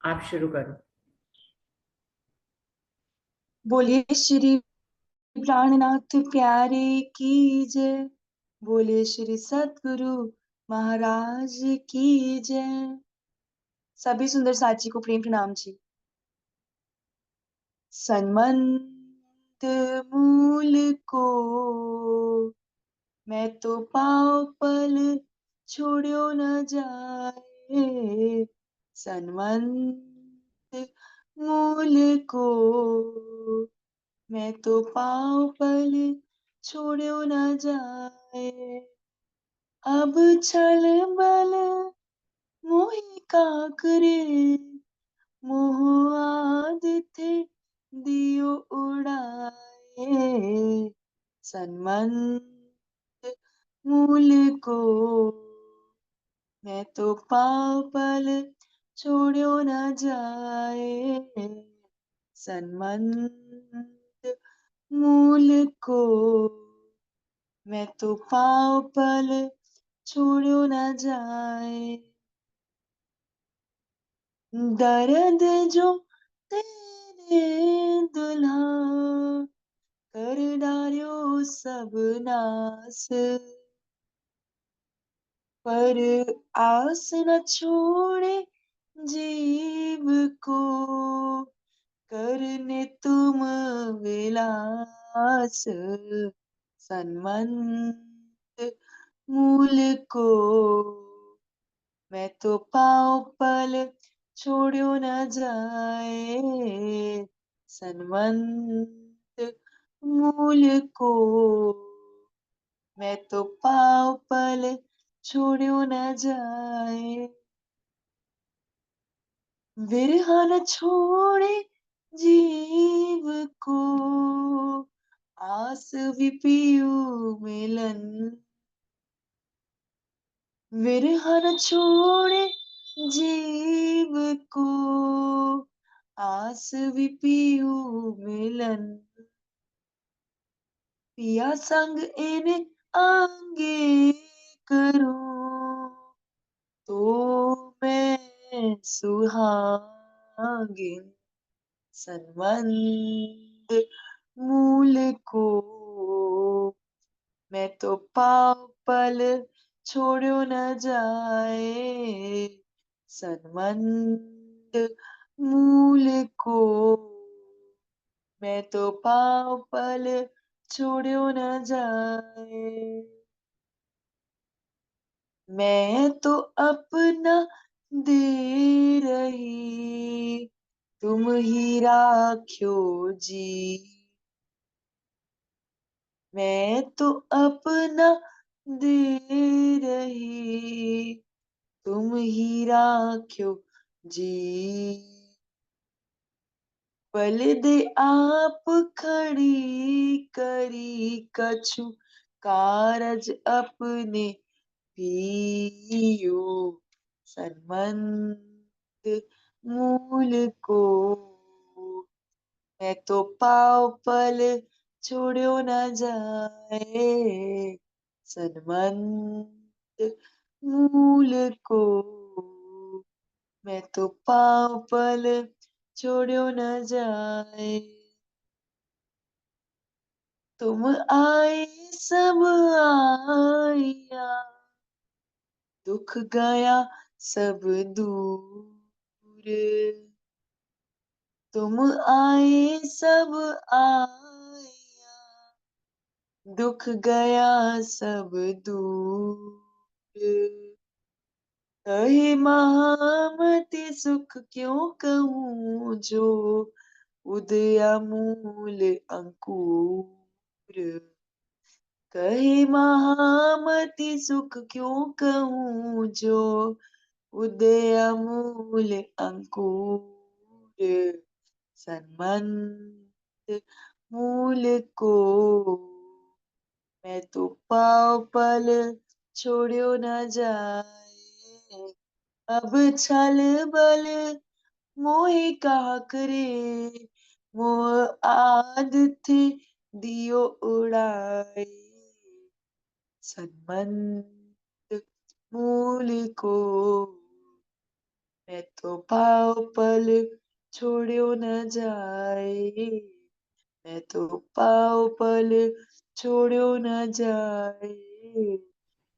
आप शुरू करो। बोलिए श्री प्राणनाथ प्यारे की जय। बोले श्री सतगुरु महाराज की जय। सभी सुंदर साची को प्रेम प्रणाम जी। सन्मंत मूल को मैं तो पाँव पल छोड़ो न जाए। सन्मंत मूल को मैं तो पाँव पल छोड़ो न जाए। अब छल बल मोहि का करे, मोह आदित दियो उड़ाए। सन्मंत मूल को मैं तो पाँव पल छोड़ो न जाए। सन्मंत मूल को मैं तो पाँव पल छोड़ो न जाए। दर्द जो तेरे दुल्हा कर डार्यो सब नास, पर आस न छोड़े जीव को करने तुम विलास। सन्मंत मूल को मैं तो पाँव पल छोड़ो न जाए। सन्मंत मूल को मैं तो पाँव पल छोड़ो न जाए। विरहा न छोड़े जीव को आस विपियु मिलन। विरहा न छोड़े जीव को आस विपियु मिलन। पिया संग इन आगे करूं तो मैं सुहागिन। सन्मंत मूल को मैं तो पाँव पल छोड़ो न जाए। सन्मंत मूल को मैं तो पाँव पल छोड़ो न जाए। मैं तो अपना दे रही, तुम ही राख्यो जी। मैं तो अपना दे रही, तुम ही राख्यो जी। पल दे आप खड़ी करी कछु कारज अपने पियो। सन्मंत मूल को मैं तो पाँव पल छोड़ो न जाए। सन्मंत मूल को मैं तो पाँव पल छोड़ो न जाए। तुम आए सब आया, दुख गया सब दूर। तुम आए सब आया, दुख गया सब दूर। कहे महामति सुख क्यों कहूँ जो उदयमूल अंकुर। कहे महामति सुख क्यों कहूँ जो उदयमूल अंकुर। सन्मंत मूल को मैं तो पाँव पल छोड़ो न जाए। अब छल बल मोहि का करे, मोह आदत दियो उड़ाए। सन्मंत मूल को मैं तो पाँव पल छोड़्यो न जाए, मैं तो पाँव पल छोड़्यो न जाए,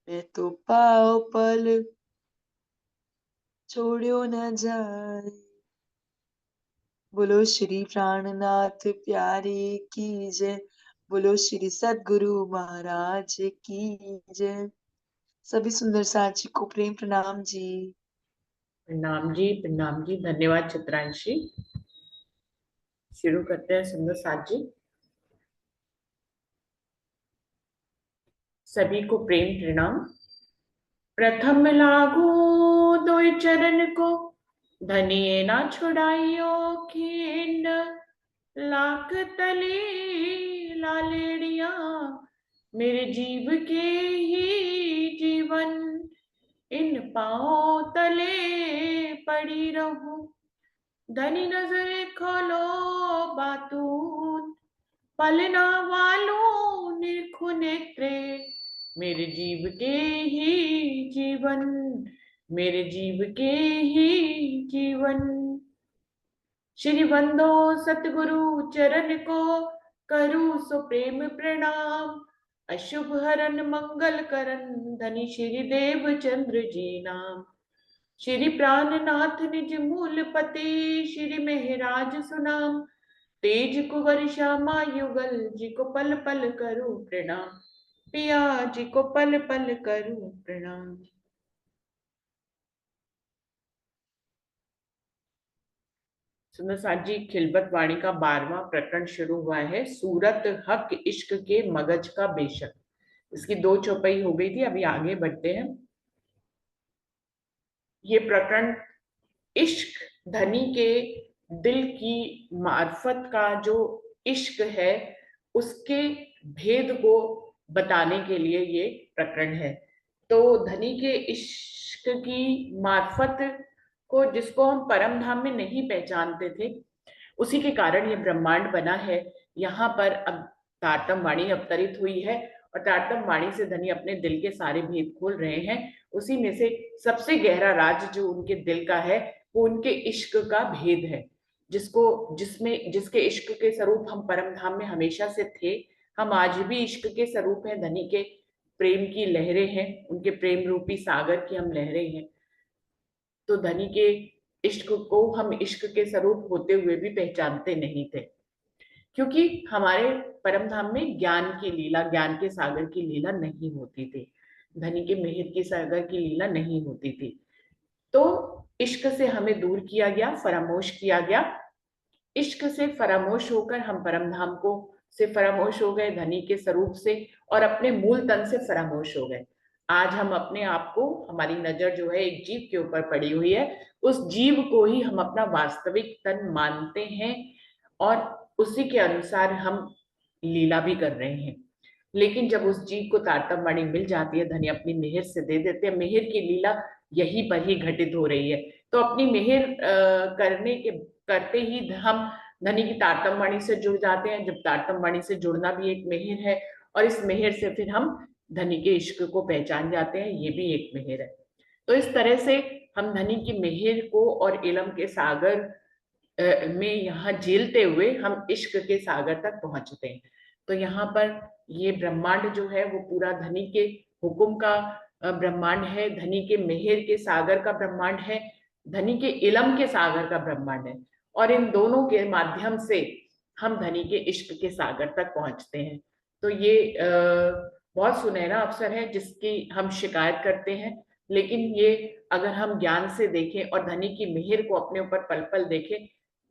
मैं तो पाँव पल छोड़्यो न जाए। बोलो श्री प्राणनाथ प्यारे की जय। बोलो श्री सद्गुरु महाराज की जय। सभी सुंदर साथी को प्रेम प्रणाम जी। प्रणाम जी, धन्यवाद चित्रांशी। शुरू करते हैं सुंदर साथ जी। सभी को प्रेम प्रणाम। प्रथम लागू दोई चरण को, धनिये ना छुड़ाइयो खींड, लाख तली लालेड़िया, मेरे जीव के ही जीवन, इन पांव तले पड़ी रहूं। धनी नजर खोलो बातून, पलना वालों निरखो नेत्रे, मेरे जीव के ही जीवन, मेरे जीव के ही जीवन। श्री बंदो सतगुरु चरण को, करूं सो प्रेम प्रणाम। अशुभ हरन मंगल करन, धनी श्री देव चंद्र जी नाम। श्री प्राणनाथ निज मूल पति, श्री मेहराज सुनाम। तेज कुंवर श्यामा युगल, जी को पल पल करूं प्रणाम। पिया जी को पल पल करूं प्रणाम। सुंदर साथ जी, खिलबत वाणी का 12वां प्रकरण शुरू हुआ है। सूरत हक इश्क के मगज का बेशक। इसकी 2 चौपाई हो गई थी, अभी आगे बढ़ते हैं। ये प्रकरण इश्क, धनी के दिल की मार्फत का जो इश्क है, उसके भेद को बताने के लिए ये प्रकरण है। तो धनी के इश्क की मार्फत को, जिसको हम परम धाम में नहीं पहचानते थे, उसी के कारण ये ब्रह्मांड बना है। यहाँ पर अब तारतम वाणी अवतरित हुई है और तारतम वाणी से धनी अपने दिल के सारे भेद खोल रहे हैं। उसी में से सबसे गहरा राज जो उनके दिल का है, वो उनके इश्क का भेद है, जिसके इश्क के स्वरूप हम परम धाम में हमेशा से थे। हम आज भी इश्क के स्वरूप हैं, धनी के प्रेम की लहरें हैं, उनके प्रेम रूपी सागर की हम लहरें हैं। तो धनी के इश्क को हम इश्क के स्वरूप होते हुए भी पहचानते नहीं थे, क्योंकि हमारे परम धाम में ज्ञान की लीला, ज्ञान के सागर की लीला नहीं होती थी, धनी के मेहर की सागर की लीला नहीं होती थी। तो इश्क से हमें दूर किया गया, फरामोश किया गया। इश्क से फरामोश होकर हम परम धाम को से फरामोश हो गए, धनी के स्वरूप से, और अपने मूल तन से फरामोश हो गए। आज हम अपने आप को, हमारी नजर जो है एक जीव के ऊपर पड़ी हुई है, उस जीव को ही हम अपना वास्तविक तन मानते हैं और उसी के अनुसार हम लीला भी कर रहे हैं। लेकिन जब उस जीव को तारतम वाणी मिल जाती है, धनी अपनी मेहर से दे देते हैं, मेहर की लीला यहीं पर ही घटित हो रही है। तो अपनी मेहर करते ही हम धनी की तारतम वाणी से जुड़ जाते हैं। जब तारतम वाणी से जुड़ना भी एक मेहर है, और इस मेहर से फिर हम धनी के इश्क को पहचान जाते हैं, ये भी एक मेहर है। तो इस तरह से हम धनी की मेहर को और इलम के सागर में यहाँ झेलते हुए हम इश्क के सागर तक पहुंचते हैं। तो यहाँ पर ये ब्रह्मांड जो है वो पूरा धनी के हुक्म का ब्रह्मांड है, धनी के मेहर के सागर का ब्रह्मांड है, धनी के इलम के सागर का ब्रह्मांड है। और इन दोनों के माध्यम से हम धनी के इश्क के सागर तक पहुंचते हैं। तो ये बहुत सुनहरा अवसर है जिसकी हम शिकायत करते हैं, लेकिन ये अगर हम ज्ञान से देखें और धनी की मेहर को अपने ऊपर पल पल देखें,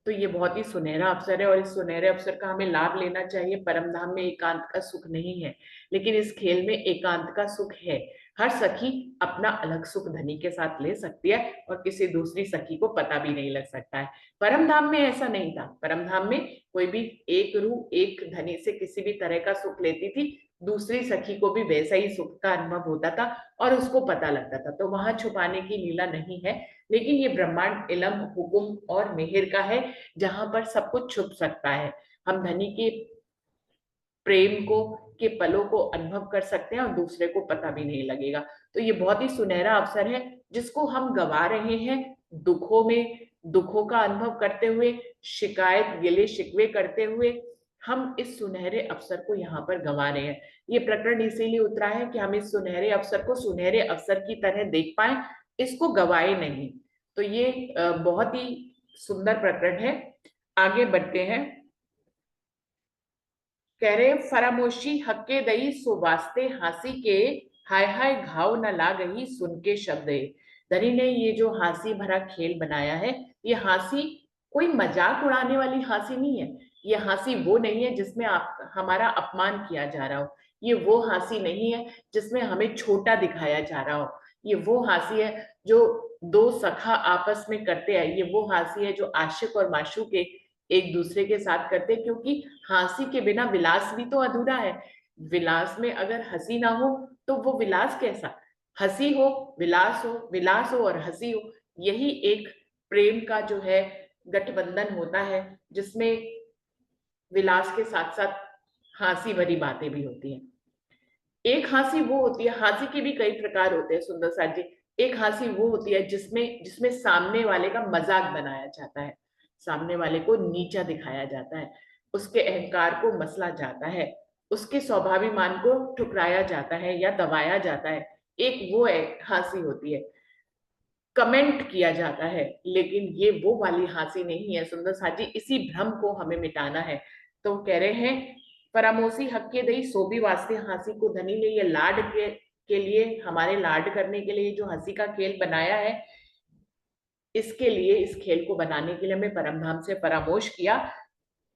तो ये बहुत ही सुनहरा अवसर है और इस सुनहरे अवसर का हमें लाभ लेना चाहिए। परम धाम में एकांत का सुख नहीं है, लेकिन इस खेल में एकांत का सुख है। हर सखी अपना अलग सुख धनी के साथ ले सकती है और किसी दूसरी सखी को पता भी नहीं लग सकता है। परम धाम में ऐसा नहीं था। परम धाम में कोई भी एक रूह एक धनी से किसी भी तरह का सुख लेती थी, दूसरी सखी को भी वैसा ही सुख का अनुभव होता था और उसको पता लगता था। तो वहां छुपाने की लीला नहीं है, लेकिन ये ब्रह्मांड इलम, हुकुम और मेहर का है, जहां पर सब कुछ छुप सकता है। हम धनी के प्रेम को के पलों को अनुभव कर सकते हैं और दूसरे को पता भी नहीं लगेगा। तो ये बहुत ही सुनहरा अवसर है जिसको हम गवा रहे हैं दुखों में, दुखों का अनुभव करते हुए, शिकायत गिले शिकवे करते हुए हम इस सुनहरे अवसर को यहाँ पर गंवा रहे हैं। ये प्रकरण इसीलिए उतरा है कि हम इस सुनहरे अवसर को सुनहरे अवसर की तरह देख पाए, इसको गवाए नहीं। तो ये बहुत ही सुंदर प्रकरण है। आगे बढ़ते हैं। कह रहे फरामोशी हक्के दई सो वास्ते हंसी के, हाय हाय घाव न लागही सुन के शब्द। धनी ने ये जो हंसी भरा खेल बनाया है, ये हंसी कोई मजाक उड़ाने वाली हंसी नहीं है। ये हंसी वो नहीं है जिसमें आप हमारा अपमान किया जा रहा हो। ये वो हंसी नहीं है जिसमें हमें छोटा दिखाया जा रहा हो। ये वो हंसी है जो दो सखा आपस में करते हैं। ये वो हंसी है जो आशिक और माशूक के एक दूसरे के साथ करते हैं, क्योंकि हंसी के बिना विलास भी तो अधूरा है। विलास में अगर हंसी ना हो तो वो विलास कैसा? हंसी हो, विलास हो, विलास हो और हंसी हो, यही एक प्रेम का जो है गठबंधन होता है, जिसमें विलास के साथ साथ हंसी भरी बातें भी होती हैं। एक हंसी वो होती है, हंसी के भी कई प्रकार होते हैं सुंदर साथ जी। एक हंसी वो होती है जिसमें जिसमें सामने वाले का मजाक बनाया जाता है, सामने वाले को नीचा दिखाया जाता है, उसके अहंकार को मसला जाता है, उसके स्वाभिमान को ठुकराया जाता है या दबाया जाता है। एक वो हंसी होती है, कमेंट किया जाता है। लेकिन ये वो वाली हंसी नहीं है सुंदर साथ जी, इसी भ्रम को हमें मिटाना है। तो कह रहे हैं परामोसी हक के दई सोबी वास्ते हंसी को, धनी ने ये लाड के लिए, हमारे लाड करने के लिए जो हंसी का खेल बनाया है, इसके लिए, इस खेल को बनाने के लिए हमें परमधाम से परामोश किया।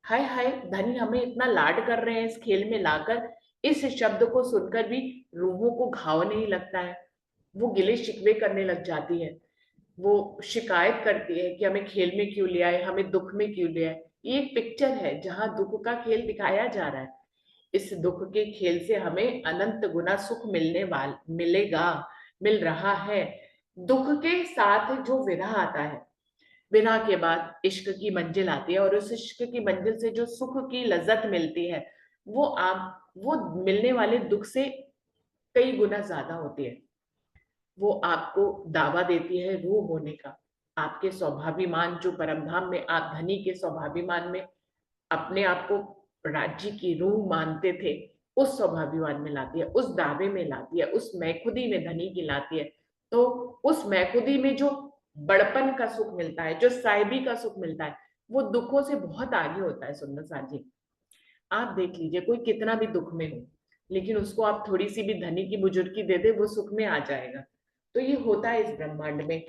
हाय हाय धनी हमें इतना लाड कर रहे हैं इस खेल में लाकर, इस शब्द को सुनकर भी रूहों को घाव नहीं लगता है। वो गिले शिकवे करने लग जाती है, वो शिकायत करती है कि हमें खेल में क्यों ले आए, हमें दुख में क्यों ले आए। ये एक पिक्चर है जहां दुख का खेल दिखाया जा रहा है। इस दुख के खेल से हमें अनंत गुना सुख मिलेगा, मिल रहा है। दुख के साथ जो विरह आता है, विरह के बाद इश्क की मंजिल आती है, और उस इश्क की मंजिल से जो सुख की लज्जत मिलती है, वो मिलने वाले दुख से कई गुना ज्यादा होती है। वो आपको दावा देती है रूह होने का। आपके स्वाभिमान जो परमधाम में आप धनी के स्वाभिमान में अपने आप को राज्य की रूह मानते थे, उस स्वाभिमान में लाती है, उस दावे में लाती है, उस मैखुदी में धनी की लाती है। तो उस मैखुदी में जो बड़पन का सुख मिलता है, जो साहिबी का सुख मिलता है, वो दुखों से बहुत आगे होता है सुंदर साथ जी। आप देख लीजिए, कोई कितना भी दुख में हो, लेकिन उसको आप थोड़ी सी भी धनी की बुजुर्गी दे दे, वो सुख में आ जाएगा। तो ये होता है इस ब्रह्मांड में।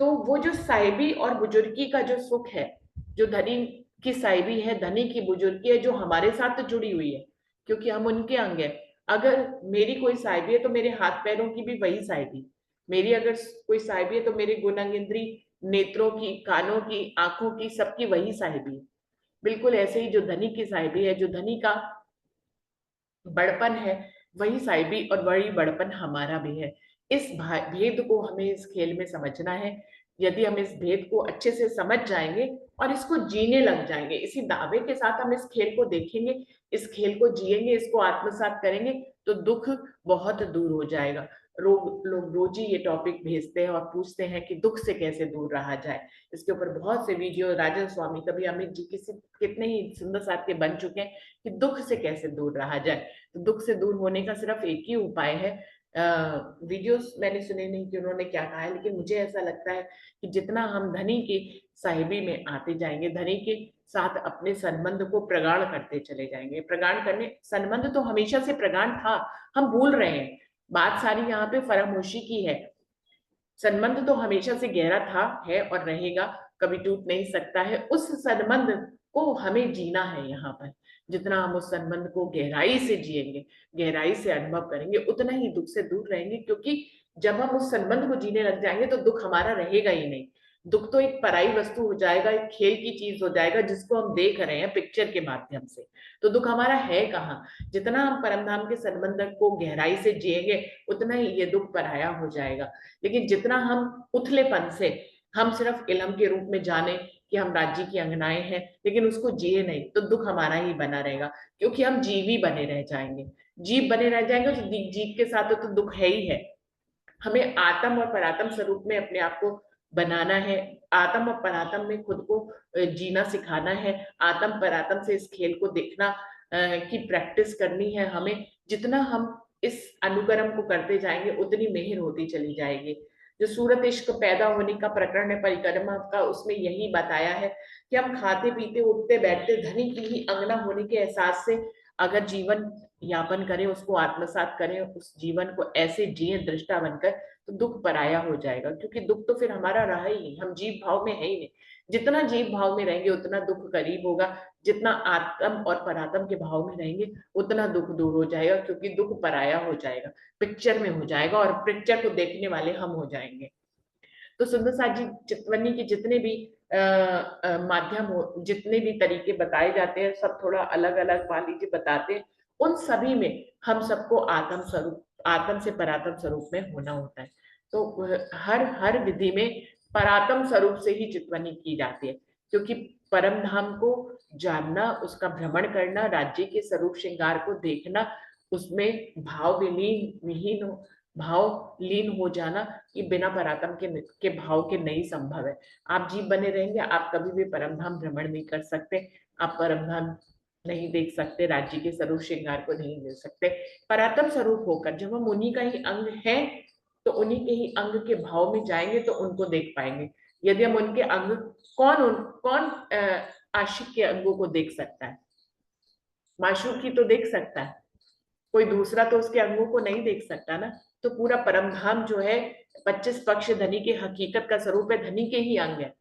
तो वो जो साहिबी और बुजुर्गी का जो सुख है, जो धनी की साहिबी है, धनी की बुजुर्गी है, जो हमारे साथ तो जुड़ी हुई है, क्योंकि हम उनके अंग है। अगर मेरी कोई साहिबी है तो मेरे हाथ पैरों की भी वही साहिबी। मेरी अगर कोई साहिबी है तो मेरे गुण इंद्री, नेत्रों की, कानों की, आंखों की, सबकी वही साहिबी है। बिल्कुल ऐसे ही जो धनी की साहिबी है, जो धनी का बड़पन है, वही साहिबी और वही बड़पन हमारा भी है। इस भेद को हमें इस खेल में समझना है। यदि हम इस भेद को अच्छे से समझ जाएंगे और इसको जीने लग जाएंगे, इसी दावे के साथ हम इस खेल को देखेंगे, इस खेल को जिएंगे, इसको आत्मसात करेंगे, तो दुख बहुत दूर हो जाएगा। लोग रोज ही ये टॉपिक भेजते हैं और पूछते हैं कि दुख से कैसे दूर रहा जाए। इसके ऊपर बहुत से वीडियो राजन स्वामी, कभी अमित जी, किसी कितने ही सुंदर साथ के बन चुके हैं कि दुख से कैसे दूर रहा जाए। तो दुख से दूर होने का सिर्फ एक ही उपाय है। वीडियोस मैंने सुने नहीं कि उन्होंने क्या कहा है, लेकिन मुझे ऐसा लगता है कि जितना हम धनी की साहिबी में आते जाएंगे, धनी के साथ अपने संबंध को प्रगाढ़ करते चले जाएंगे। प्रगाढ़ करने, संबंध तो हमेशा से प्रगाढ़ था, हम भूल रहे हैं। बात सारी यहाँ पे फरामोशी की है। संबंध तो हमेशा से गहरा था, है और रहेगा, कभी टूट नहीं सकता है। उस संबंध को हमें जीना है यहाँ पर। जितना हम उस संबंध को गहराई से जिएंगे, गहराई से अनुभव करेंगे, उतना ही दुख से दूर रहेंगे। क्योंकि जब हम उस संबंध को जीने लग जाएंगे तो दुख हमारा रहेगा ही नहीं। दुख तो एक पराई वस्तु हो जाएगा, एक खेल की चीज हो जाएगा, जिसको हम देख रहे हैं पिक्चर के माध्यम से। तो दुख हमारा है कहाँ? जितना हम परमधाम के संबंध को गहराई से जिएंगे, उतना ही ये दुख पराया हो जाएगा। लेकिन जितना हम उथलेपन से, हम सिर्फ इलम के रूप में जाने कि हम राज्य की अंगनाएं हैं, लेकिन उसको जिए नहीं, तो दुख हमारा ही बना रहेगा। क्योंकि हम जीव ही बने रह जाएंगे, जीव बने रह जाएंगे, तो जीव के साथ तो दुख है ही है। हमें आत्म और परात्म स्वरूप में अपने आप को बनाना है। आत्म और परात्म में खुद को जीना सिखाना है। आत्म परात्म से इस खेल को देखना की प्रैक्टिस करनी है हमें। जितना हम इस अनुकर्म को करते जाएंगे उतनी मेहर होती चली जाएगी। जो सूरत इश्क पैदा होने का प्रकरण है परिक्रमा का, उसमें यही बताया है कि हम खाते पीते उठते बैठते धनी की ही अंगना होने के एहसास से अगर जीवन यापन करें, उसको आत्मसात करें, उस जीवन को ऐसे जिए दृष्टा बनकर, तो दुख पराया हो जाएगा। क्योंकि दुख तो फिर हमारा रहा ही नहीं, हम जीव भाव में है ही नहीं। जितना जीव भाव में रहेंगे उतना दुख करीब होगा, जितना आत्म और परात्म के भाव में रहेंगे उतना दुख दूर हो जाएगा, क्योंकि दुख पराया हो जाएगा, पिक्चर में हो जाएगा, और पिक्चर को देखने वाले हम हो जाएंगे। तो सुंदर साथ जी चितवनी के जितने भी माध्यम हो, जितने भी तरीके बताए जाते हैं, सब थोड़ा अलग अलग मान लीजिए बताते हैं। उन सभी में हम सबको आत्म स्वरूप, आत्म से परात्म स्वरूप में होना होता है। तो हर हर विधि में परात्म स्वरूप से ही चितवनी की जाती है, क्योंकि परम धाम को जानना, उसका भ्रमण करना, राज्य के स्वरूप श्रृंगार को देखना, उसमें भाव विलीन विहीन हो, भाव लीन हो जाना, ये बिना परात्म के भाव के नहीं संभव है। आप जीव बने रहेंगे, आप कभी भी परम धाम भ्रमण नहीं कर सकते, आप परम धाम नहीं देख सकते, राज्य के स्वरूप श्रृंगार को नहीं देख सकते। परात्म स्वरूप होकर जब हम उन्हीं का ही अंग है, तो उन्हीं के ही अंग के भाव में जाएंगे तो उनको देख पाएंगे। यदि हम उनके अंग, कौन आशिक के अंगों को देख सकता है? माशूक ही तो देख सकता है, कोई दूसरा तो उसके अंगों को नहीं देख सकता ना। तो पूरा परम धाम जो है 25 पक्ष धनी के हकीकत का स्वरूप है, धनी के ही अंग है।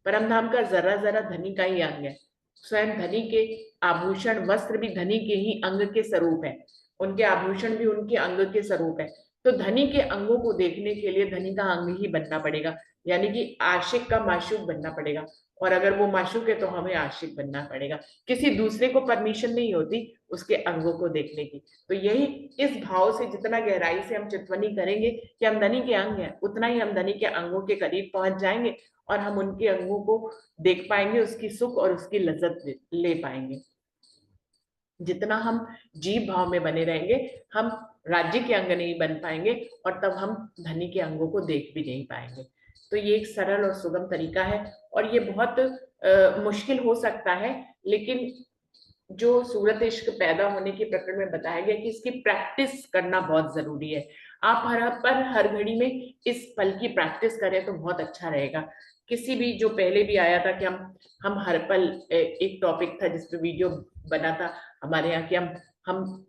परम धाम का जरा जरा धनी का ही अंग है। स्वयं धनी के आभूषण वस्त्र भी धनी के ही अंग के स्वरूप है, उनके आभूषण भी उनके अंग के स्वरूप है। तो धनी के अंगों को देखने के लिए धनी का अंग ही बनना पड़ेगा, यानी कि आशिक का माशूक बनना पड़ेगा। और अगर वो माशूक है तो हमें आशिक बनना पड़ेगा, किसी दूसरे को परमिशन नहीं होती उसके अंगों को देखने की। तो यही, इस भाव से जितना गहराई से हम चितवनी करेंगे कि हम धनी के अंग हैं, उतना ही हम धनी के अंगों के करीब पहुंच जाएंगे और हम उनके अंगों को देख पाएंगे, उसकी सुख और उसकी लज्जत ले पाएंगे। जितना हम जीव भाव में बने रहेंगे, हम राज्य के अंग नहीं बन पाएंगे, और तब हम धनी के अंगों को देख भी नहीं पाएंगे। तो ये एक सरल और सुगम तरीका है, और ये बहुत मुश्किल हो सकता है, लेकिन जो सूरत इश्क पैदा होने के प्रकरण में बताया गया कि इसकी प्रैक्टिस करना बहुत जरूरी है। आप हर घड़ी में इस पल की प्रैक्टिस करें तो बहुत अच्छा रहेगा। किसी भी, जो पहले भी आया था कि हम हर पल, एक टॉपिक था जिसपे वीडियो बना था हमारे यहाँ कि हम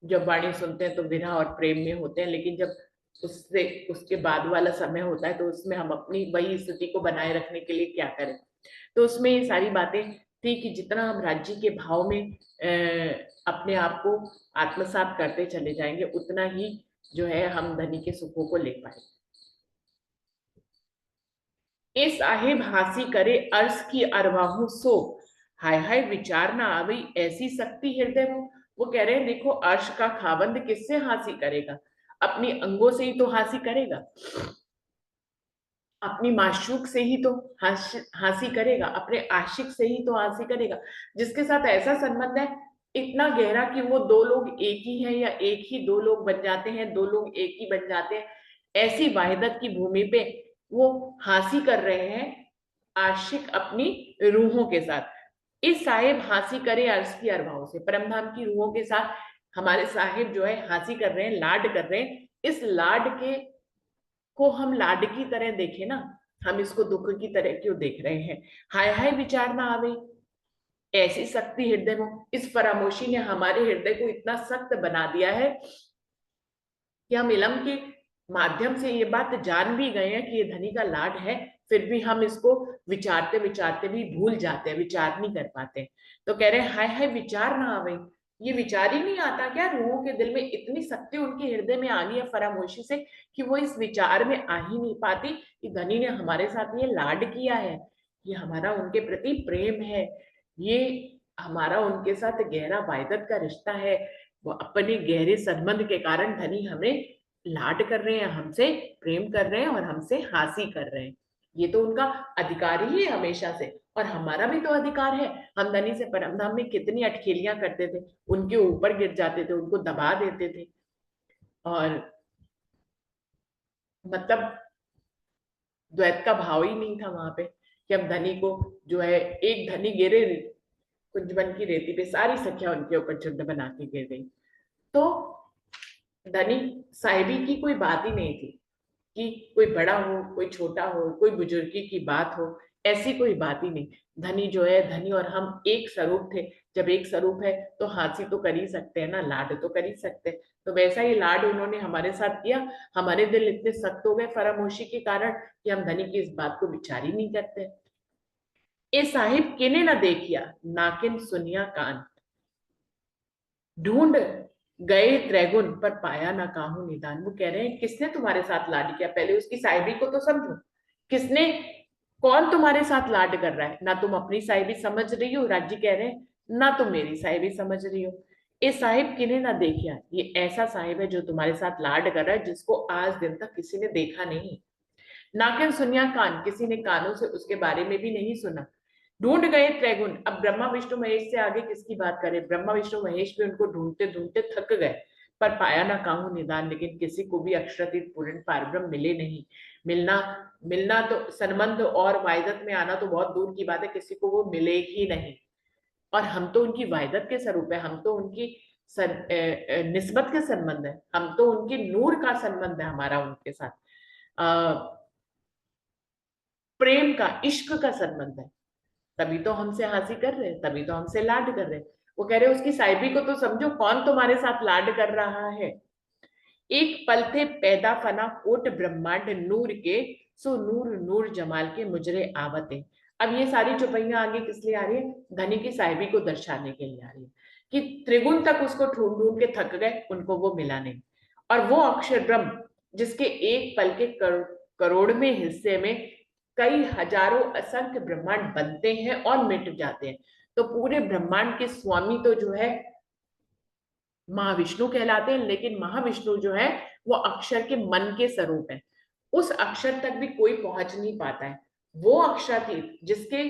जब वाणी सुनते हैं तो विरह और प्रेम में होते हैं, लेकिन जब उससे उसके बाद वाला समय होता है तो उसमें हम अपनी वही स्थिति को बनाए रखने के लिए क्या करें। तो उसमें ये सारी बातें थी कि जितना हम राज्य के भाव में अपने आप को आत्मसात करते चले जाएंगे, उतना ही जो है हम धनी के सुखों को ले पाएंगे। ए साहेब हासी करे अर्श की अरवाहू सो, हाय हाय विचार ना आवी ऐसी शक्ति हृदय हो। वो कह रहे हैं देखो, अर्श का खाबंद किससे हासी करेगा? अपनी अंगों से ही तो हासी करेगा, अपनी माशूक से ही तो हासी करेगा, अपने आशिक से ही तो हासी करेगा, जिसके साथ ऐसा संबंध है इतना गहरा कि वो दो लोग एक ही हैं, या एक ही दो लोग बन जाते हैं, दो लोग एक ही बन जाते हैं। ऐसी वाहिदत की भूमि पे वो हासी कर रहे हैं, आशिक अपनी रूहों के साथ। इस साहिब हासी करे अर्श की अरवाओं से, परमधाम की रूहों के साथ हमारे साहिब जो है हासी कर रहे हैं, लाड कर रहे हैं। इस लाड के को हम लाड की तरह देखें ना, हम इसको दुख की तरह क्यों देख रहे हैं? हाय हाय विचार ना आवे ऐसी शक्ति हृदय में, इस फरामोशी ने हमारे हृदय को इतना सख्त बना दिया है कि हम इलम के माध्यम से ये बात जान भी गए हैं कि ये धनी का लाड है, फिर भी हम इसको विचारते विचारते भी भूल जाते हैं, विचार नहीं कर पाते। तो कह रहे हैं हाय हाय विचार ना आवे, ये विचार ही नहीं आता क्या? रूहों के दिल में इतनी शक्ति उनके हृदय में आ गई है फरामोशी से कि वो इस विचार में आ ही नहीं पाती कि धनी ने हमारे साथ ये लाड किया है, ये हमारा उनके प्रति प्रेम है, ये हमारा उनके साथ गहरा वायदत का रिश्ता है। वो अपने गहरे संबंध के कारण धनी हमें लाड कर रहे हैं, हमसे प्रेम कर रहे हैं और हमसे हासी कर रहे हैं। ये तो उनका अधिकार ही है हमेशा से, और हमारा भी तो अधिकार है। हम धनी से परमधाम में कितनी अटखेलियां करते थे, उनके ऊपर गिर जाते थे, उनको दबा देते थे, और मतलब द्वैत का भाव ही नहीं था वहां पे, कि हम धनी को जो है, एक धनी गिरे कुंजबन की रेती पे, सारी सखियां उनके ऊपर झुंड बना के गिर गई। तो धनी साहिबी की कोई बात ही नहीं थी कि कोई बड़ा हो कोई छोटा हो, कोई बुजुर्गी की बात हो, ऐसी कोई बात ही नहीं। धनी जो है, धनी और हम एक स्वरूप थे। जब एक स्वरूप है तो हंसी तो कर ही सकते हैं ना, लाड तो कर ही सकते हैं। तो वैसा ही लाड उन्होंने हमारे साथ किया। हमारे दिल इतने सख्त हो गए फरामोशी के कारण कि हम धनी की इस बात को विचार ही नहीं करते। ए साहिब किने ना देखिया, नाकिन सुनिया कान, ढूंढ गए त्रैगुन पर पाया ना काहू निदान। वो कह रहे हैं किसने तुम्हारे साथ लाड किया, पहले उसकी साहिबी को तो समझो। किसने, कौन तुम्हारे साथ लाड कर रहा है? ना तुम अपनी साहिबी समझ रही हो, राज्य कह रहे हैं, ना तुम मेरी साहिबी समझ रही हो। ये साहिब किन्हें ना देखिया, ये ऐसा साहिब है जो तुम्हारे साथ लाड कर रहा है, जिसको आज दिन तक किसी ने देखा नहीं। नाकिन सुनिया कान, किसी ने कानों से उसके बारे में भी नहीं सुना। ढूंढ गए त्रैगुण, अब ब्रह्मा विष्णु महेश से आगे किसकी बात करें, ब्रह्मा विष्णु महेश भी उनको ढूंढते ढूंढते थक गए। पर पाया ना काहू निदान, लेकिन किसी को भी अक्षरातीत पूर्ण पारब्रह्म मिले नहीं। मिलना, मिलना तो संबंध और वायदत में आना तो बहुत दूर की बात है, किसी को वो मिले ही नहीं। और हम तो उनकी वायदत के स्वरूप है, हम तो उनकी निस्बत के संबंध है, हम तो उनकी नूर का संबंध है हमारा उनके साथ। प्रेम का, इश्क का संबंध है। तभी तो हमसे हंसी कर रहे हैं, तभी तो हमसे लाड कर रहे हैं। वो कह रहे हैं उसकी साहिबी को तो समझो, कौन तुम्हारे साथ लाड कर रहा है। एक पल थे पैदा फना कोट ब्रह्मांड नूर के, सो नूर नूर जमाल के मुजरे आवते। अब ये सारी चौपाइयां आगे किस लिए आ रही है, धनी की साहिबी को दर्शाने के लिए आ रही है कि त्रिगुण तक उसको ढूंढ ढूंढ के थक गए, उनको वो मिला नहीं। और वो अक्षर ब्रह्म जिसके एक पल के करोड़वें हिस्से में कई हजारों असंख्य ब्रह्मांड बनते हैं और मिट जाते हैं। तो पूरे ब्रह्मांड के स्वामी तो जो है महाविष्णु कहलाते हैं, लेकिन महाविष्णु जो है वो अक्षर के मन के स्वरूप है। उस अक्षर तक भी कोई पहुंच नहीं पाता है। वो अक्षरातीत जिसके,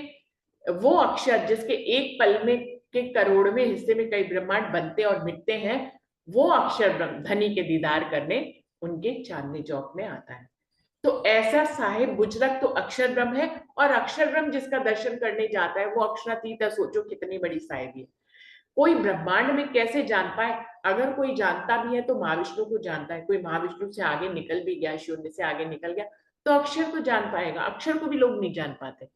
वो अक्षर जिसके एक पल में के करोड़वें हिस्से में कई ब्रह्मांड बनते और मिटते हैं, वो अक्षर ब्रह्म धनी के दीदार करने उनके चांदनी चौक में आता है। तो ऐसा साहिब बुजरक तो अक्षर ब्रह्म है, और अक्षर ब्रह्म जिसका दर्शन करने जाता है वो अक्षरातीत है। सोचो कितनी बड़ी साहिबी है। कोई ब्रह्मांड में कैसे जान पाए, अगर कोई जानता भी है तो महाविष्णु को जानता है। कोई महाविष्णु से आगे निकल भी गया, शून्य से आगे निकल गया, तो अक्षर को जान पाएगा। अक्षर को भी लोग नहीं जान पाते,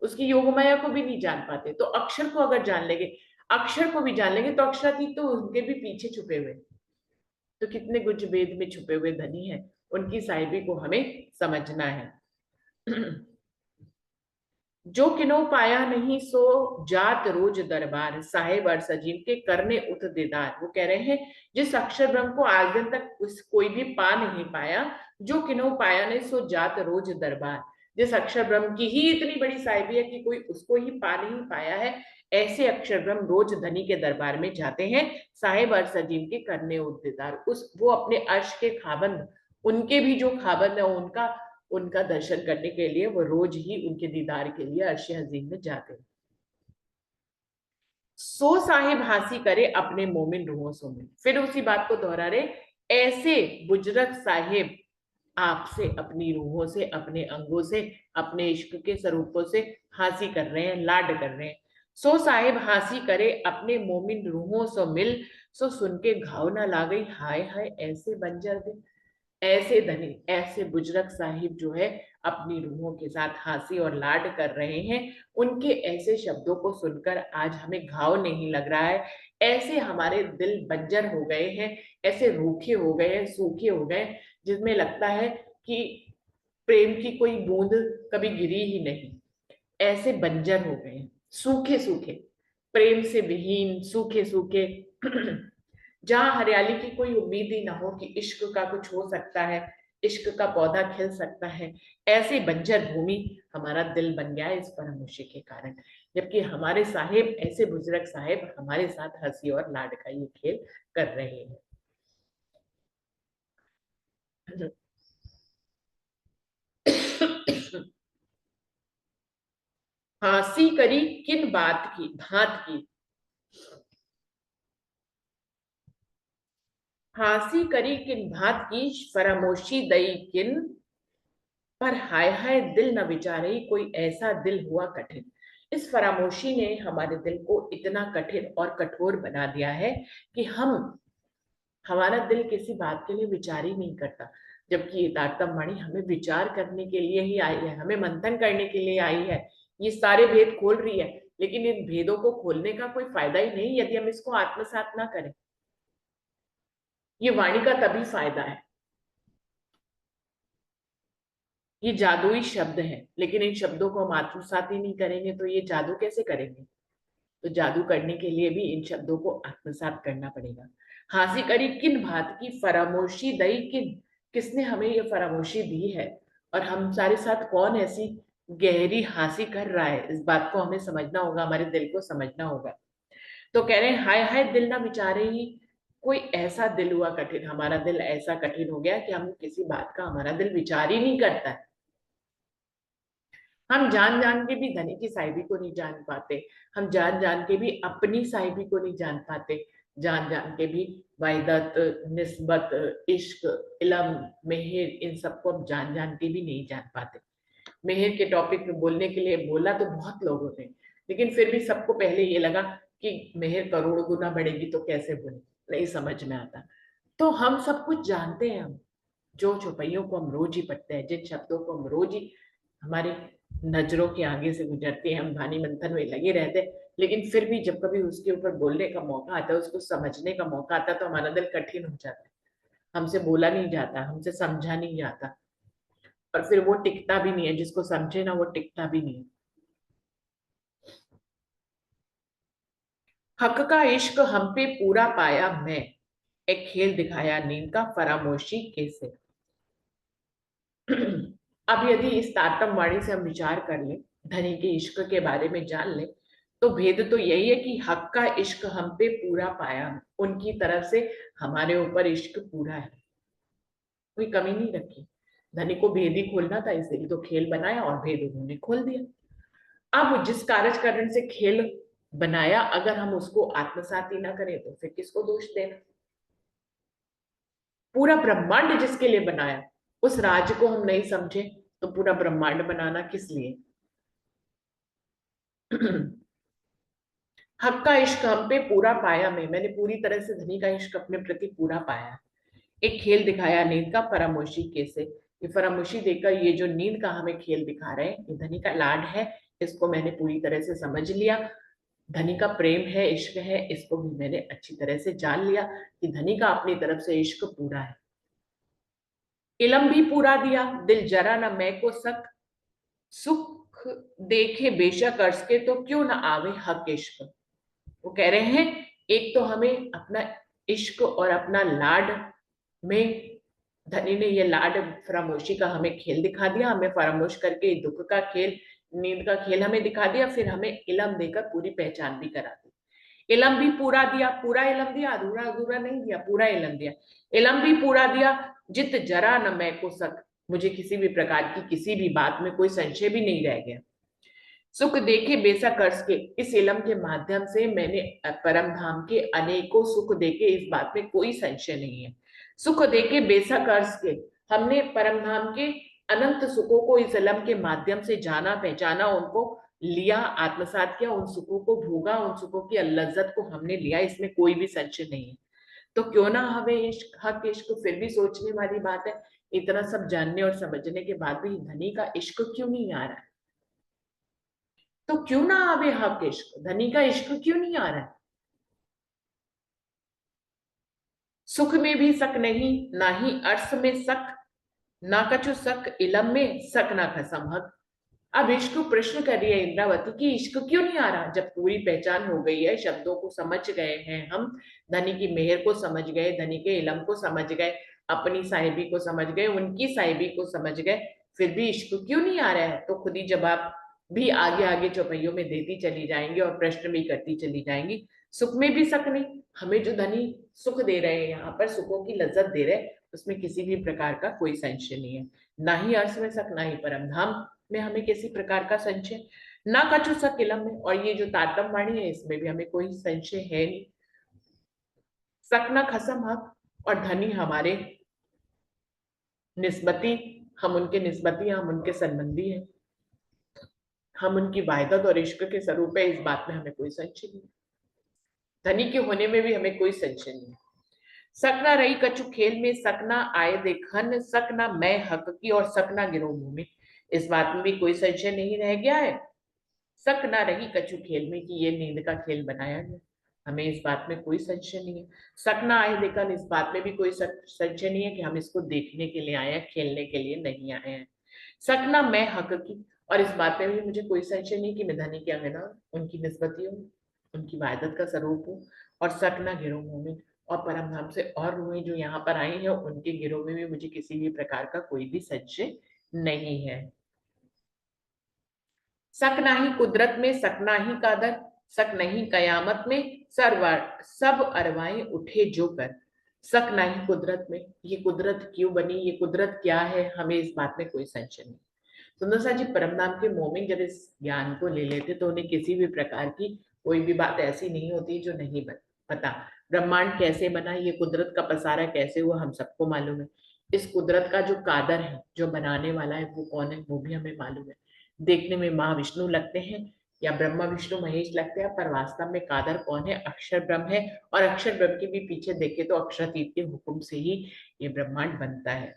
उसकी योगमाया को भी नहीं जान पाते। तो अक्षर को अगर जान लेंगे, अक्षर को भी जान लेंगे, तो अक्षरातीत तो उनके भी पीछे छुपे हुए। तो कितने गुज वेद में छुपे हुए धनी है, उनकी साहिबी को हमें समझना है। जो किनो पाया नहीं सो जात रोज दरबार, साहेब और सजीव के करने उत दीदार। वो कह रहे हैं जिस अक्षर ब्रह्म को आज दिन तक कोई भी पा नहीं पाया, जो किनो पाया नहीं सो जात रोज दरबार, जिस अक्षर ब्रह्म की ही इतनी बड़ी साहिबी है कि कोई उसको ही पा नहीं पाया है, ऐसे अक्षर ब्रह्म रोज धनी के दरबार में जाते हैं, साहेब और सजीव के करने उत दीदार। उस वो अपने अर्श के खाबंद, उनके भी जो खाबंद है उनका, उनका दर्शन करने के लिए वो रोज ही उनके दीदार के लिए अर्श अजीम में जाते हैं। सो साहिब हासी करे अपने मोमिन रूहों सो मिल, फिर उसी बात को दोहरा रहे, ऐसे बुजरक साहिब आपसे अपनी रूहों से, अपने अंगों से, अपने इश्क के स्वरूपों से हासी कर रहे हैं, लाड कर रहे हैं। सो साहिब हासी करे अपने मोमिन रूहों सो मिल, सो सुन के घाव ना ला गई हाय हाय ऐसे बंजर दिल। ऐसे धनी, ऐसे बुजरक साहिब जो है अपनी रूहों के साथ हंसी और लाड कर रहे हैं, उनके ऐसे शब्दों को सुनकर आज हमें घाव नहीं लग रहा है। ऐसे हमारे दिल बंजर हो गए हैं, ऐसे रूखे हो गए हैं, सूखे हो गए, जिसमें लगता है कि प्रेम की कोई बूंद कभी गिरी ही नहीं। ऐसे बंजर हो गए हैं, सूखे सूखे, प्रेम से विहीन, सूखे सूखे, जहां हरियाली की कोई उम्मीद ही ना हो कि इश्क का कुछ हो सकता है, इश्क का पौधा खिल सकता है। ऐसी बंजर भूमि हमारा दिल बन गया है इस फरामोशी के कारण। जबकि हमारे साहिब, ऐसे बुजुर्ग साहिब हमारे साथ हंसी और लाड का ये खेल कर रहे हैं। हंसी करी किन बात की भात की, हासी करी किन भात की, फरामोशी दई किन, पर हाय हाय दिल न विचारे, कोई ऐसा दिल हुआ कठिन। इस फरामोशी ने हमारे दिल को इतना कठिन और कठोर बना दिया है कि हमारा दिल किसी बात के लिए विचार ही नहीं करता। जबकि ये तारतम वाणी हमें विचार करने के लिए ही आई है, हमें मंथन करने के लिए आई है, ये सारे भेद खोल रही है। लेकिन इन भेदों को खोलने का कोई फायदा ही नहीं यदि हम इसको आत्मसात ना करें। ये वाणी का तभी फायदा है। ये जादुई शब्द है, लेकिन इन शब्दों को हम आत्मसात ही नहीं करेंगे तो ये जादू कैसे करेंगे। तो जादू करने के लिए भी इन शब्दों को आत्मसात करना पड़ेगा। हासी करी किन भात की, फरामोशी दई किन, किसने हमें ये फरामोशी दी है, और हम सारे साथ कौन ऐसी गहरी हंसी कर रहा है, इस बात को हमें समझना होगा, हमारे दिल को समझना होगा। तो कह रहे हैं हाय हाय दिल ना विचारे ही, कोई ऐसा दिल हुआ कठिन, हमारा दिल ऐसा कठिन हो गया कि हम किसी बात का हमारा दिल विचार ही नहीं करता है। हम जान जान के भी धनी की साहिबी को नहीं जान पाते, हम जान जान के भी अपनी साहिबी को नहीं जान पाते, जान जान के भी वाहिदत, निस्बत, इश्क, इलम, मेहर, इन सबको हम जान जान के भी नहीं जान पाते। मेहर के टॉपिक में बोलने के लिए बोला तो बहुत लोगों ने, लेकिन फिर भी सबको पहले ये लगा कि मेहर करोड़ गुना बढ़ेगी तो कैसे बोले, नहीं समझ में आता। तो हम सब कुछ जानते हैं, हम जो चौपाइयों को हम रोज ही पढ़ते हैं, जिन शब्दों को हम रोज ही हमारी नजरों के आगे से गुजरते हैं, हम वाणी मंथन में लगे रहते हैं, लेकिन फिर भी जब कभी उसके ऊपर बोलने का मौका आता है, उसको समझने का मौका आता है, तो हमारा दिल कठिन हो जाता है, हमसे बोला नहीं जाता, हमसे समझा नहीं जाता, और फिर वो टिकता भी नहीं है, जिसको समझे ना वो टिकता भी नहीं है। हक का इश्क हम पे पूरा पाया मैं, एक खेल दिखाया नींद का, फरामोशी कैसे। अब यदि इस तारतम वाणी से हम विचार कर लें, धनी के इश्क के बारे में जान लें, तो भेद तो यही है कि हक का इश्क हम पे पूरा पाया, उनकी तरफ से हमारे ऊपर इश्क पूरा है, कोई कमी नहीं रखी। धनी को भेद ही खोलना था, इसलिए तो खेल बनाया और भेद उन्होंने खोल दिया। अब जिस कार्यकारण से खेल बनाया, अगर हम उसको आत्मसात ही ना करें तो फिर किसको दोष देना। पूरा ब्रह्मांड जिसके लिए बनाया, उस राज्य को हम नहीं समझे तो पूरा ब्रह्मांड बनाना किस लिए। हक का इश्क हम पे पूरा पाया मैंने पूरी तरह से धनी का इश्क अपने प्रति पूरा पाया। एक खेल दिखाया नींद का, फरामोशी कैसे। ये फरामोशी देकर ये जो नींद का हमें खेल दिखा रहे हैं, ये धनी का लाड है, इसको मैंने पूरी तरह से समझ लिया। धनी का प्रेम है, इश्क है, इसको भी मैंने अच्छी तरह से जान लिया कि धनी का अपनी तरफ से इश्क पूरा है। इलम भी पूरा दिया, दिल जरा न मैं को सक, सुख देखे बेशक अर्ज के, तो क्यों ना आवे हक इश्क। वो कह रहे हैं एक तो हमें अपना इश्क और अपना लाड में, धनी ने ये लाड फरामोशी का हमें खेल दिखा दिया, हमें फरामोश करके दुख का खेल, नींद का खेल हमें दिखा दिया, फिर हमें इलम देकर पूरी पहचान भी करा दी। इलम भी पूरा दिया, पूरा इलम दिया, अधूरा अधूरा नहीं दिया, पूरा इलम दिया। इलम भी पूरा दिया, जित जरा न मैं को सक, मुझे किसी भी प्रकार की किसी भी बात में कोई संशय भी नहीं रह गया। सुख देखे बेशक अर्ज के, इस इलम के माध्यम से मैंने परम धाम के अनेकों सुख देखे, इस बात में कोई संशय नहीं है। सुख देखे बेशक अर्ज के, हमने परम धाम के अनंत सुखों को इस इलम के माध्यम से जाना, पहचाना, उनको लिया, आत्मसात किया, उन सुखों को भोगा, उन सुखों की लज्जत को हमने लिया, इसमें कोई भी संशय नहीं है। तो क्यों ना हमें इश्क, हक इश्क, फिर भी सोचने वाली बात है, इतना सब जानने और समझने के बाद भी धनी का इश्क क्यों नहीं आ रहा है। तो क्यों ना आवे हक इश्क, धनी का इश्क क्यों नहीं आ रहा है। सुख में भी सक नहीं, ना ही अर्थ में सक, ना कछु सक इलम में सक ना खसम हक। अब इश्क प्रश्न कर रही है इंद्रावती कि इश्क क्यों नहीं आ रहा, जब पूरी पहचान हो गई है, शब्दों को समझ गए हैं हम, धनी की मेहर को समझ गए, धनी के इलम को समझ गए, अपनी साहिबी को समझ गए, उनकी साहिबी को समझ गए, फिर भी इश्क क्यों नहीं आ रहा है। तो खुद ही जवाब भी आगे आगे चौपाइयों में देती चली जाएंगी और प्रश्न भी करती चली जाएंगी। सुख में भी सक नहीं, हमें जो धनी सुख दे रहे हैं, यहाँ पर सुखों की लज्जत दे रहे हैं, उसमें किसी भी प्रकार का कोई संशय नहीं है। ना ही अर्थ में सक, ना ही परम धाम में हमें किसी प्रकार का संशय, ना कछु सक इलम में, और ये जो तारतम वाणी है इसमें भी हमें कोई संशय है नहीं। सक ना खसम हक, और धनी हमारे निस्बती, हम उनके निस्बती, हम उनके संबंधी हैं, हम उनकी वायदत और इश्क के स्वरूप है, इस बात में हमें कोई संशय नहीं। धनी के होने में भी हमें कोई संशय नहीं। सकना रही कछु खेल में, सकना आए देखन, सकना मैं हक की और सकना गिरो मुंह में, इस बात में भी कोई संशय नहीं रह गया है। सकना रही कछु खेल में कि ये नींद का खेल बनाया गया, हमें इस बात में कोई संशय नहीं है। सकना आए देखन, इस बात में भी कोई संशय नहीं है कि हम इसको देखने के लिए आए हैं, खेलने के लिए नहीं आए हैं। सकना मैं हक की, और इस बात में भी मुझे कोई संशय नहीं कि मैं धनी की अंगना उनकी निस्बती हूँ, उनकी वायदत का स्वरूप हूँ। और सकना गिरोह मुंह में, और परम धाम से और रूहें जो यहाँ पर आई हैं उनके गिरोह में भी मुझे किसी भी प्रकार का कोई भी संशय नहीं है। शक नाही कुदरत में, शक नाही कादर, शक नहीं कयामत में, सब अरवाएं उठे जो कर। शक नहीं कुदरत में, ये कुदरत क्यों बनी, ये कुदरत क्या है, हमें इस बात में कोई संशय नहीं। सुंदर सा जी परम धाम के मोमिन जब इस ज्ञान को ले लेते तो उन्हें किसी भी प्रकार की कोई भी बात ऐसी नहीं होती जो नहीं पता। ब्रह्मांड कैसे बना, ये कुदरत का पसारा कैसे हुआ, हम सबको मालूम है। इस कुदरत का जो कादर है, जो बनाने वाला है, वो कौन है, वो भी हमें मालूम है। देखने में महाविष्णु लगते हैं या ब्रह्मा विष्णु महेश लगते हैं, पर वास्तव में कादर कौन है, अक्षर ब्रह्म है। और अक्षर ब्रह्म के भी पीछे देखे तो अक्षरातीत के हुक्म से ही ये ब्रह्मांड बनता है।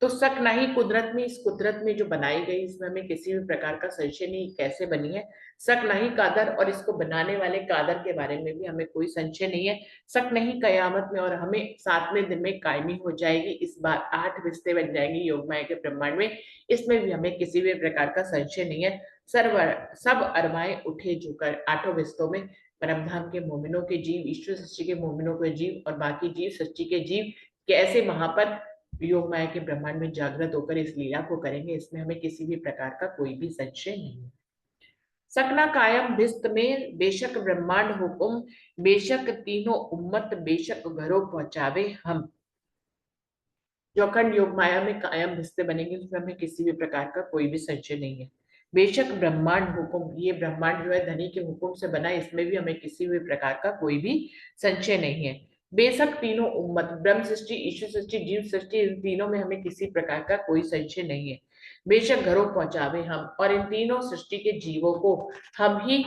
तो शक नहीं कुदरत में, इस कुदरत में जो बनाई गई इसमें हमें किसी भी प्रकार का संशय नहीं कैसे बनी है। शक नहीं कादर, और इसको बनाने वाले कादर के बारे में भी हमें कोई संशय नहीं है। शक नहीं कयामत में, और हमें 7वें दिन में कायमी हो जाएगी, इस बार 8 रिश्ते बन जाएंगे योग माया के ब्रह्मांड में, इसमें भी हमें किसी भी प्रकार का संशय नहीं है। सब अरमाएं उठे झुकर 8 रिश्तों में परमधाम के मोमिनों के जीव, ईश्वर सृष्टि के मोमिनों के जीव और बाकी जीव सृष्टि के जीव कैसे वहां पर योग माया के ब्रह्मांड में जागृत होकर इस लीला को करेंगे, इसमें हमें किसी भी प्रकार का कोई भी संशय नहीं। सकना कायम भिस्त में, बेशक ब्रह्मांड हुकुम, बेशक तीनों उम्मत, बेशक घरों पहुंचावे हम। जो अखंड योग माया में कायम भिस्ते बनेंगे उसमें हमें किसी भी प्रकार का कोई भी संशय नहीं है। बेशक ब्रह्मांड हुकुम, ये ब्रह्मांड जो है धनी के हुकुम से बना, इसमें भी हमें किसी भी प्रकार का कोई भी संशय नहीं है। बेशक तीनों उम्मत, ब्रह्म सृष्टि, ईश्वर सृष्टि, जीव सृष्टि, इन तीनों में हमें किसी प्रकार का कोई संशय नहीं है। बेशक घरों पहुंचावे हम, और इन तीनों सृष्टि के जीवों को हम ही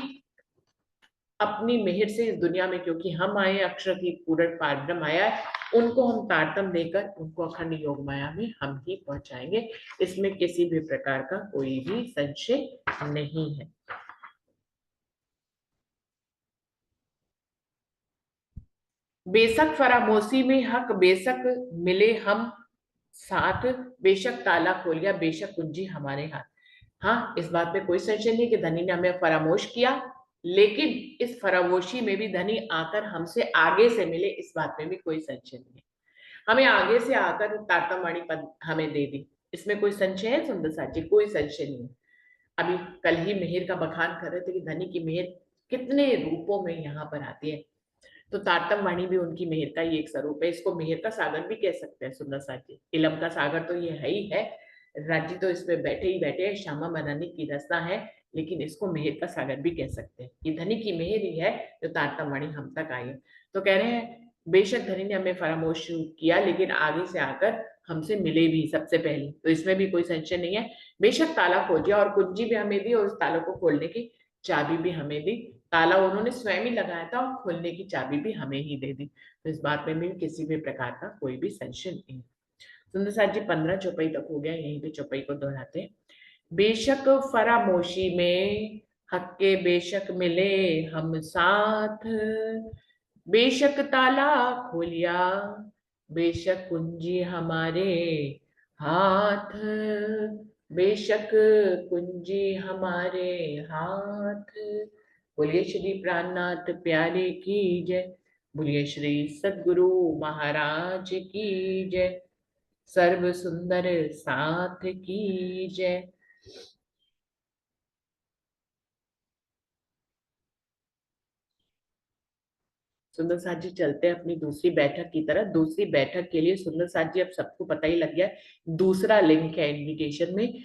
अपनी मेहर से इस दुनिया में, क्योंकि हम आए अक्षर की पूर्ण पारब्रह्म आया है, उनको हम तारतम देकर उनको अखंड योग माया में हम ही पहुंचाएंगे, इसमें किसी भी प्रकार का कोई भी संशय नहीं है। बेशक फरामोशी में हक, बेशक मिले हम साथ, बेशक ताला खोल गया, बेशक कुंजी हमारे हाथ। हाँ, इस बात में कोई संशय नहीं कि धनी ने हमें फरामोश किया, लेकिन इस फरामोशी में भी धनी आकर हमसे आगे से मिले, इस बात में भी कोई संशय नहीं है। हमें आगे से आकर तारतमवाणी पद हमें दे दी, इसमें कोई संशय है सुंदर साची, कोई संशय नहीं। अभी कल ही मेहर का बखान कर रहे थे कि धनी की मेहर कितने रूपों में यहाँ पर आती है, तो तारतम वाणी भी उनकी मेहर का ही एक स्वरूप है। इसको मेहर का सागर भी कह सकते हैं सुंदर साची, इलम का सागर तो ये है ही है, राज्य तो इसमें बैठे ही बैठे हैं, श्यामा बनाने की रचना है, लेकिन इसको मेहर का सागर भी कह सकते हैं। ये धनी की मेहर ही है जो तारतम वाणी हम तक आई है। तो कह रहे हैं बेशक धनी ने हमें फरामोश किया, लेकिन आगे से आकर हमसे मिले भी सबसे पहले, तो इसमें भी कोई संशय नहीं है। बेशक ताला खोल दिया और कुंजी भी हमें दी, और उस तालों को खोलने की चाबी भी हमें दी। ताला उन्होंने स्वयं ही लगाया था और खोलने की चाबी भी हमें ही दे दी, तो इस बात में भी किसी भी प्रकार का कोई भी संशय नहीं। सुंदर साथ जी 15 चौपाई तक हो गया, यहीं पे चौपाई को दोहराते हैं। बेशक फरामोशी में हक्के बेशक मिले हम साथ, बेशक ताला खोलिया, बेशक कुंजी हमारे हाथ, बेशक कुंजी हमारे हाथ। बोलिए श्री प्राणनाथ प्यारे की जय, बोलिए श्री सद्गुरु महाराज की जय, सर्व सुंदर साथ की जय। सुंदर साथ जी चलते हैं अपनी दूसरी बैठक की तरफ। दूसरी बैठक के लिए सुंदर साथ जी अब सबको पता ही लग गया, दूसरा लिंक है इनविटेशन में,